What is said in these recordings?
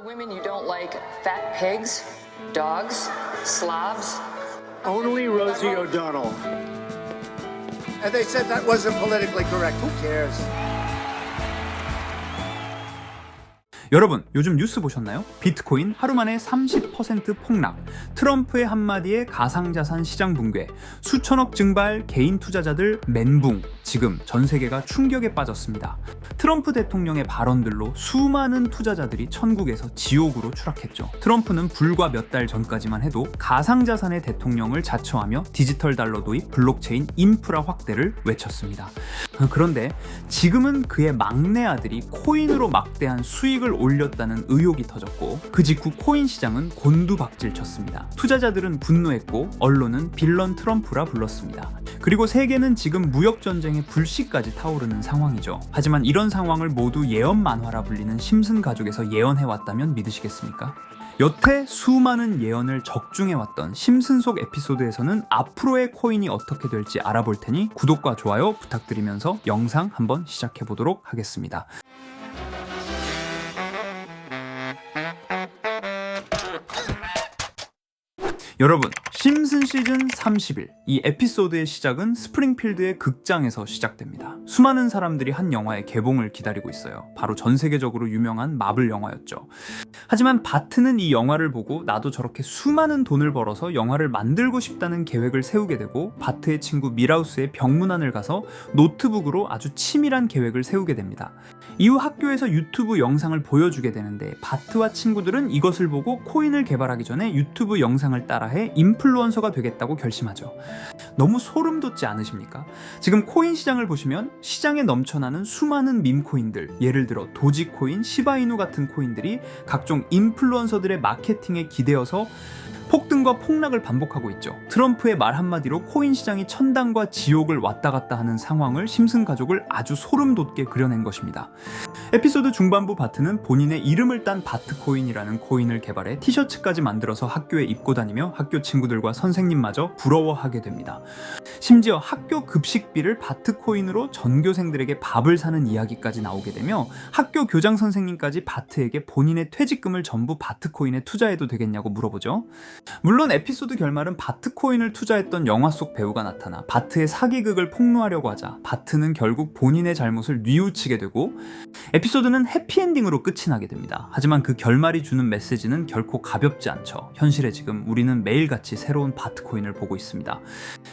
Women, you don't like fat pigs, dogs, slobs. Only Rosie O'Donnell. And they said that wasn't politically correct. Who cares? 여러분, 요즘 뉴스 보셨나요? 비트코인 하루 만에 30% 폭락, 트럼프의 한마디에 가상자산 시장 붕괴, 수천억 증발, 개인 투자자들 멘붕, 지금 전 세계가 충격에 빠졌습니다. 트럼프 대통령의 발언들로 수많은 투자자들이 천국에서 지옥으로 추락했죠. 트럼프는 불과 몇 달 전까지만 해도 가상자산의 대통령을 자처하며 디지털 달러 도입, 블록체인 인프라 확대를 외쳤습니다. 그런데 지금은 그의 막내 아들이 코인으로 막대한 수익을 올렸다는 의혹이 터졌고, 그 직후 코인 시장은 곤두박질 쳤습니다. 투자자들은 분노했고 언론은 빌런 트럼프라 불렀습니다. 그리고 세계는 지금 무역전쟁의 불씨까지 타오르는 상황이죠. 하지만 이런 상황을 모두 예언 만화라 불리는 심슨 가족에서 예언해왔다면 믿으시겠습니까? 여태 수많은 예언을 적중해왔던 심슨 속 에피소드에서는 앞으로의 코인이 어떻게 될지 알아볼 테니 구독과 좋아요 부탁드리면서 영상 한번 시작해보도록 하겠습니다. 여러분, 심슨 시즌 30일, 이 에피소드의 시작은 스프링필드의 극장에서 시작됩니다. 수많은 사람들이 한 영화의 개봉을 기다리고 있어요. 바로 전 세계적으로 유명한 마블 영화였죠. 하지만 바트는 이 영화를 보고 나도 저렇게 수많은 돈을 벌어서 영화를 만들고 싶다는 계획을 세우게 되고, 바트의 친구 밀하우스의 병문안을 가서 노트북으로 아주 치밀한 계획을 세우게 됩니다. 이후 학교에서 유튜브 영상을 보여주게 되는데, 바트와 친구들은 이것을 보고 코인을 개발하기 전에 유튜브 영상을 따라해 인플루언서가 되겠다고 결심하죠. 너무 소름 돋지 않으십니까? 지금 코인 시장을 보시면 시장에 넘쳐나는 수많은 밈코인들, 예를 들어 도지코인, 시바이누 같은 코인들이 각종 인플루언서들의 마케팅에 기대어서 폭등과 폭락을 반복하고 있죠. 트럼프의 말 한마디로 코인 시장이 천당과 지옥을 왔다 갔다 하는 상황을 심슨 가족을 아주 소름 돋게 그려낸 것입니다. 에피소드 중반부 바트는 본인의 이름을 딴 바트코인이라는 코인을 개발해 티셔츠까지 만들어서 학교에 입고 다니며 학교 친구들과 선생님마저 부러워하게 됩니다. 심지어 학교 급식비를 바트코인으로 전교생들에게 밥을 사는 이야기까지 나오게 되며, 학교 교장 선생님까지 바트에게 본인의 퇴직금을 전부 바트코인에 투자해도 되겠냐고 물어보죠. 물론 에피소드 결말은 바트코인을 투자했던 영화 속 배우가 나타나 바트의 사기극을 폭로하려고 하자 바트는 결국 본인의 잘못을 뉘우치게 되고, 에피소드는 해피엔딩으로 끝이 나게 됩니다. 하지만 그 결말이 주는 메시지는 결코 가볍지 않죠. 현실에 지금 우리는 매일같이 새로운 바트코인을 보고 있습니다.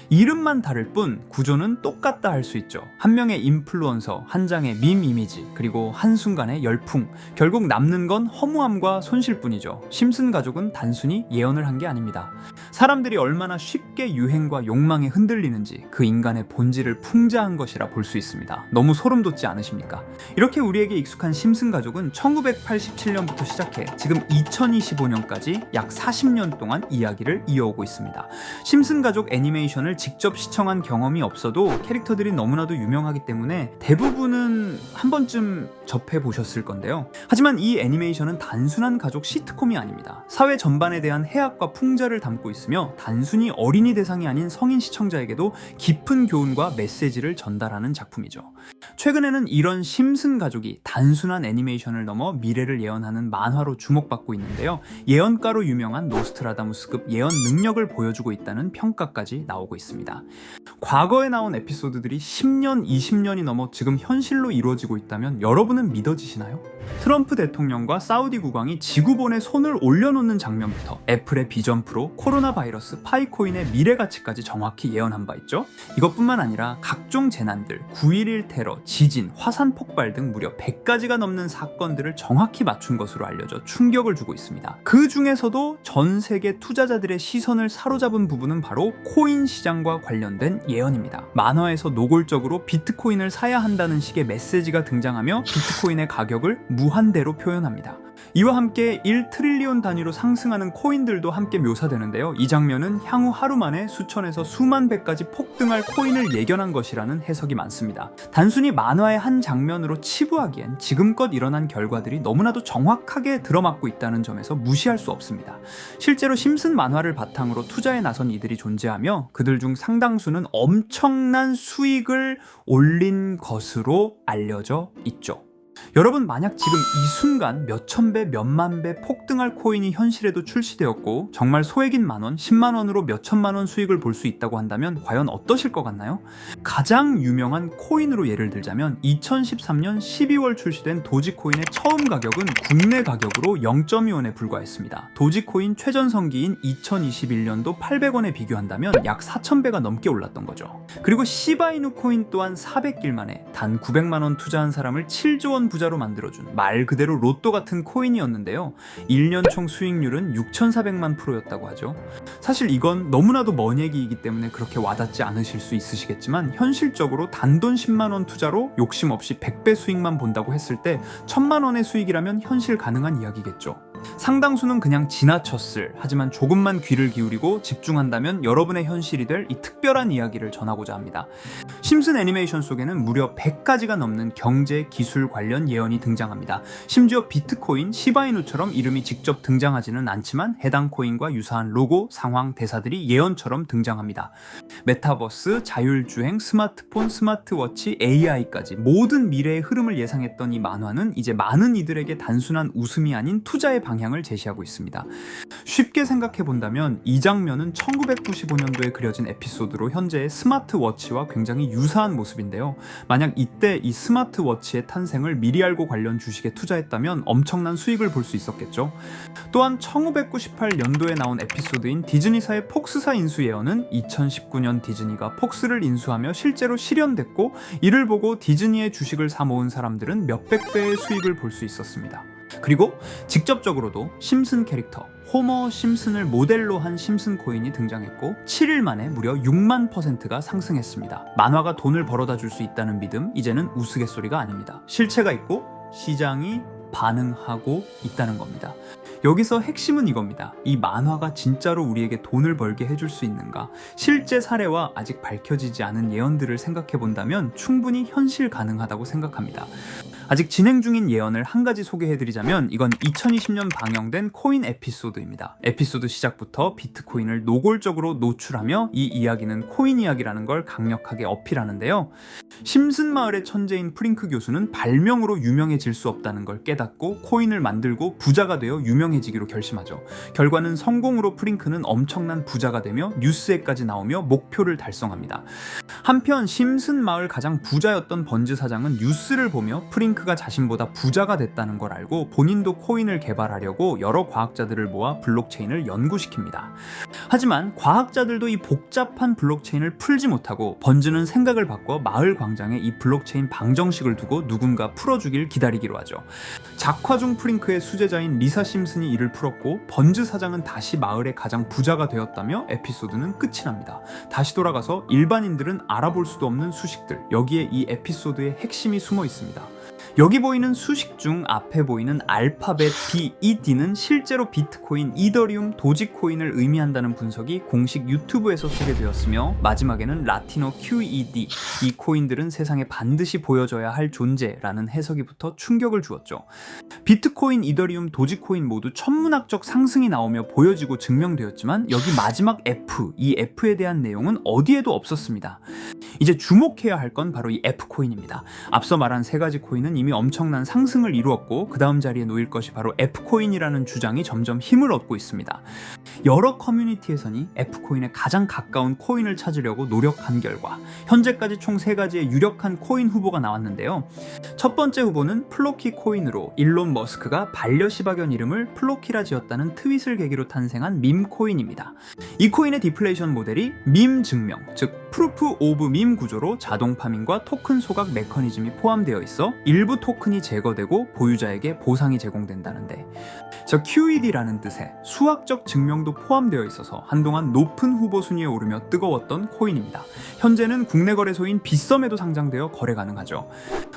이름만 다를 뿐 구조는 똑같다 할 수 있죠. 한 명의 인플루언서, 한 장의 밈 이미지, 그리고 한순간의 열풍, 결국 남는 건 허무함과 손실뿐이죠. 심슨 가족은 단순히 예언을 한 게 아닙니다. 사람들이 얼마나 쉽게 유행과 욕망에 흔들리는지 그 인간의 본질을 풍자한 것이라 볼 수 있습니다. 너무 소름 돋지 않으십니까? 이렇게 우리에게 익숙한 심슨 가족은 1987년부터 시작해 지금 2025년까지 약 40년 동안 이야기를 이어오고 있습니다. 심슨 가족 애니메이션을 직접 시청한 경험이 없어도 캐릭터들이 너무나도 유명하기 때문에 대부분은 한 번쯤 접해보셨을 건데요. 하지만 이 애니메이션은 단순한 가족 시트콤이 아닙니다. 사회 전반에 대한 해악과 풍자를 담고 있으며 단순히 어린이 대상이 아닌 성인 시청자에게도 깊은 교훈과 메시지를 전달하는 작품이죠. 최근에는 이런 심슨 가족이 단순한 애니메이션을 넘어 미래를 예언하는 만화로 주목받고 있는데요. 예언가로 유명한 노스트라다무스급 예언 능력을 보여주고 있다는 평가까지 나오고 있습니다. 과거에 나온 에피소드들이 10년, 20년이 넘어 지금 현실로 이루어지고 있다면 여러분은 믿어지시나요? 트럼프 대통령과 사우디 국왕이 지구본에 손을 올려놓는 장면부터 애플의 비전 프로, 코로나 바이러스, 파이코인의 미래 가치까지 정확히 예언한 바 있죠. 이것뿐만 아니라 각종 재난들, 9.11 테러, 지진, 화산 폭발 등 무려 100가지가 넘는 사건들을 정확히 맞춘 것으로 알려져 충격을 주고 있습니다. 그 중에서도 전 세계 투자자들의 시선을 사로잡은 부분은 바로 코인 시장과 관련된 예언입니다. 만화에서 노골적으로 비트코인을 사야 한다는 식의 메시지가 등장하며 비트코인의 가격을 무한대로 표현합니다. 이와 함께 1트릴리온 단위로 상승하는 코인들도 함께 묘사되는데요. 이 장면은 향후 하루 만에 수천에서 수만 배까지 폭등할 코인을 예견한 것이라는 해석이 많습니다. 단순히 만화의 한 장면으로 치부하기엔 지금껏 일어난 결과들이 너무나도 정확하게 들어맞고 있다는 점에서 무시할 수 없습니다. 실제로 심슨 만화를 바탕으로 투자에 나선 이들이 존재하며 그들 중 상당수는 엄청난 수익을 올린 것으로 알려져 있죠. 여러분, 만약 지금 이 순간 몇천 배, 몇만 배 폭등할 코인이 현실에도 출시되었고 정말 소액인 만원, 10만원으로 몇천만원 수익을 볼 수 있다고 한다면 과연 어떠실 것 같나요? 가장 유명한 코인으로 예를 들자면 2013년 12월 출시된 도지코인의 처음 가격은 국내 가격으로 0.2원에 불과했습니다. 도지코인 최전성기인 2021년도 800원에 비교한다면 약 4,000배가 넘게 올랐던 거죠. 그리고 시바이누 코인 또한 400길 만에 단 900만원 투자한 사람을 7조원 부자로 만들어준 말 그대로 로또 같은 코인이었는데요. 1년 총 수익률은 6,400만 %였다고 하죠. 사실 이건 너무나도 먼 얘기이기 때문에 그렇게 와닿지 않으실 수 있으시겠지만 현실적으로 단돈 10만원 투자로 욕심 없이 100배 수익만 본다고 했을 때 1,000만원의 수익이라면 현실 가능한 이야기겠죠. 상당수는 그냥 지나쳤을, 하지만 조금만 귀를 기울이고 집중한다면 여러분의 현실이 될 이 특별한 이야기를 전하고자 합니다. 심슨 애니메이션 속에는 무려 100가지가 넘는 경제, 기술 관련 예언이 등장합니다. 심지어 비트코인, 시바이누처럼 이름이 직접 등장하지는 않지만 해당 코인과 유사한 로고, 상황, 대사들이 예언처럼 등장합니다. 메타버스, 자율주행, 스마트폰, 스마트워치, AI까지 모든 미래의 흐름을 예상했던 이 만화는 이제 많은 이들에게 단순한 웃음이 아닌 투자의 방향을 제시하고 있습니다. 쉽게 생각해 본다면 이 장면은 1995년도에 그려진 에피소드로 현재의 스마트워치와 굉장히 유사한 모습인데요. 만약 이때 이 스마트워치의 탄생을 미리 알고 관련 주식에 투자했다면 엄청난 수익을 볼 수 있었겠죠. 또한 1998년도에 나온 에피소드인 디즈니사의 폭스사 인수 예언은 2019년 디즈니가 폭스를 인수하며 실제로 실현됐고, 이를 보고 디즈니의 주식을 사 모은 사람들은 몇백 배의 수익을 볼 수 있었습니다. 그리고 직접적으로도 심슨 캐릭터 호머 심슨을 모델로 한 심슨 코인이 등장했고 7일 만에 무려 6만 %가 상승했습니다. 만화가 돈을 벌어다 줄 수 있다는 믿음, 이제는 우스갯소리가 아닙니다. 실체가 있고 시장이 반응하고 있다는 겁니다. 여기서 핵심은 이겁니다. 이 만화가 진짜로 우리에게 돈을 벌게 해줄 수 있는가? 실제 사례와 아직 밝혀지지 않은 예언들을 생각해 본다면 충분히 현실 가능하다고 생각합니다. 아직 진행 중인 예언을 한 가지 소개해드리자면 이건 2020년 방영된 코인 에피소드입니다. 에피소드 시작부터 비트코인을 노골적으로 노출하며 이 이야기는 코인 이야기라는 걸 강력하게 어필하는데요. 심슨 마을의 천재인 프링크 교수는 발명으로 유명해질 수 없다는 걸 깨닫고 코인을 만들고 부자가 되어 유명해지기로 결심하죠. 결과는 성공으로 프링크는 엄청난 부자가 되며 뉴스에까지 나오며 목표를 달성합니다. 한편 심슨 마을 가장 부자였던 번즈 사장은 뉴스를 보며 프링크가 자신보다 부자가 됐다는 걸 알고 본인도 코인을 개발하려고 여러 과학자들을 모아 블록체인을 연구시킵니다. 하지만 과학자들도 이 복잡한 블록체인을 풀지 못하고 번즈는 생각을 바꿔 마을 광장에 이 블록체인 방정식을 두고 누군가 풀어주길 기다리기로 하죠. 작화 중 프링크의 수제자인 리사 심슨이 이를 풀었고 번즈 사장은 다시 마을의 가장 부자가 되었다며 에피소드는 끝이 납니다. 다시 돌아가서 일반인들은 알아볼 수도 없는 수식들, 여기에 이 에피소드의 핵심이 숨어 있습니다. 여기 보이는 수식 중 앞에 보이는 알파벳 BED는 실제로 비트코인, 이더리움, 도지코인을 의미한다는 분석이 공식 유튜브에서 소개되었으며 마지막에는 라틴어 QED, 이 코인들은 세상에 반드시 보여줘야 할 존재라는 해석이 붙어 충격을 주었죠. 비트코인, 이더리움, 도지코인 모두 천문학적 상승이 나오며 보여지고 증명되었지만 여기 마지막 F, 이 F에 대한 내용은 어디에도 없었습니다. 이제 주목해야 할 건 바로 이 F코인입니다. 앞서 말한 세 가지 코인은 이미 엄청난 상승을 이루었고 그 다음 자리에 놓일 것이 바로 F코인이라는 주장이 점점 힘을 얻고 있습니다. 여러 커뮤니티에서는 F코인에 가장 가까운 코인을 찾으려고 노력한 결과 현재까지 총 3가지의 유력한 코인 후보가 나왔는데요. 첫 번째 후보는 플로키 코인으로 일론 머스크가 반려시바견 이름을 플로키라 지었다는 트윗을 계기로 탄생한 밈 코인입니다. 이 코인의 디플레이션 모델이 밈 증명, 즉 프루프 오브 밈 구조로 자동 파밍과 토큰 소각 메커니즘이 포함되어 있어 일부 토큰이 제거되고 보유자에게 보상이 제공된다는데, QED라는 뜻의 수학적 증명도 포함되어 있어서 한동안 높은 후보 순위에 오르며 뜨거웠던 코인입니다. 현재는 국내 거래소인 빗썸에도 상장되어 거래 가능하죠.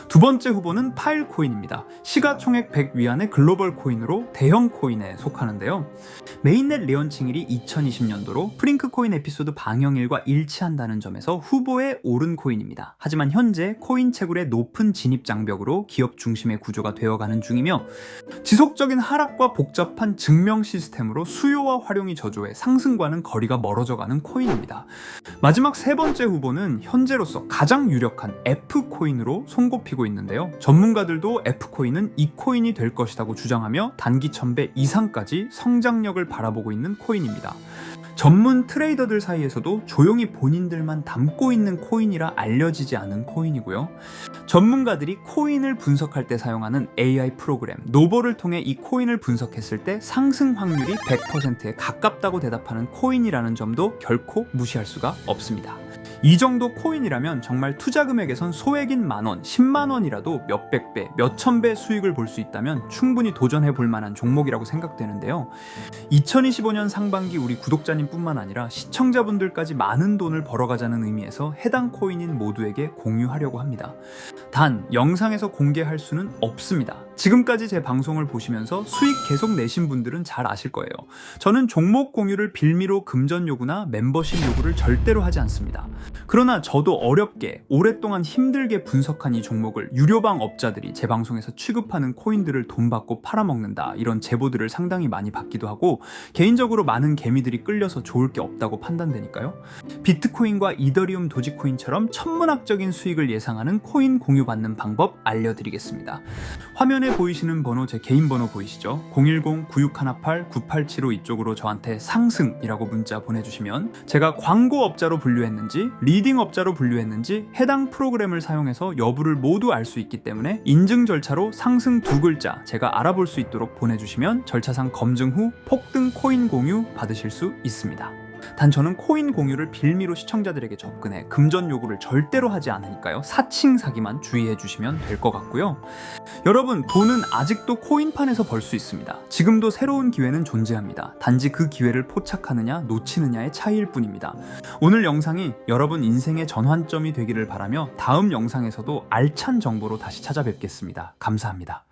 두 번째 후보는 파일코인입니다. 시가총액 100 위안의 글로벌 코인으로 대형 코인에 속하는데요. 메인넷 레언칭일이 2020년도로 프링크 코인 에피소드 방영일과 일치한다는 점에서 후보에 오른 코인입니다. 하지만 현재 코인 채굴의 높은 진입 장벽으로 기업 중심의 구조가 되어가는 중이며 지속적인 하락과 복잡한 증명 시스템으로 수요와 활용 활용이 저조해 상승과는 거리가 멀어져가는 코인입니다. 마지막 세 번째 후보는 현재로서 가장 유력한 F코인으로 손꼽히고 있는데요. 전문가들도 F코인은 이 코인이 될 것이라고 주장하며 단기 1000배 이상까지 성장력을 바라보고 있는 코인입니다. 전문 트레이더들 사이에서도 조용히 본인들만 담고 있는 코인이라 알려지지 않은 코인이고요. 전문가들이 코인을 분석할 때 사용하는 AI 프로그램 노버를 통해 이 코인을 분석했을 때 상승 확률이 100%에 가깝다고 대답하는 코인이라는 점도 결코 무시할 수가 없습니다. 이 정도 코인이라면 정말 투자 금액에선 소액인 만원, 10만원이라도 몇백 배, 몇천 배 수익을 볼 수 있다면 충분히 도전해 볼 만한 종목이라고 생각되는데요. 2025년 상반기 우리 구독자님뿐만 아니라 시청자분들까지 많은 돈을 벌어가자는 의미에서 해당 코인인 모두에게 공유하려고 합니다. 단, 영상에서 공개할 수는 없습니다. 지금까지 제 방송을 보시면서 수익 계속 내신 분들은 잘 아실 거예요. 저는 종목 공유를 빌미로 금전 요구나 멤버십 요구를 절대로 하지 않습니다. 그러나 저도 어렵게 오랫동안 힘들게 분석한 이 종목을 유료방 업자들이 제 방송에서 취급하는 코인들을 돈 받고 팔아먹는다, 이런 제보들을 상당히 많이 받기도 하고 개인적으로 많은 개미들이 끌려서 좋을 게 없다고 판단되니까요. 비트코인과 이더리움 도지코인처럼 천문학적인 수익을 예상하는 코인 공유받는 방법 알려드리겠습니다. 화면에 보이시는 번호, 제 개인 번호 보이시죠? 010-9618-9875 이쪽으로 저한테 상승이라고 문자 보내주시면 제가 광고업자로 분류했는지 리딩업자로 분류했는지 해당 프로그램을 사용해서 여부를 모두 알 수 있기 때문에 인증 절차로 상승 2글자 제가 알아볼 수 있도록 보내주시면 절차상 검증 후 폭등 코인 공유 받으실 수 있습니다. 단 저는 코인 공유를 빌미로 시청자들에게 접근해 금전 요구를 절대로 하지 않으니까요. 사칭 사기만 주의해 주시면 될 것 같고요. 여러분, 돈은 아직도 코인판에서 벌 수 있습니다. 지금도 새로운 기회는 존재합니다. 단지 그 기회를 포착하느냐 놓치느냐의 차이일 뿐입니다. 오늘 영상이 여러분 인생의 전환점이 되기를 바라며 다음 영상에서도 알찬 정보로 다시 찾아뵙겠습니다. 감사합니다.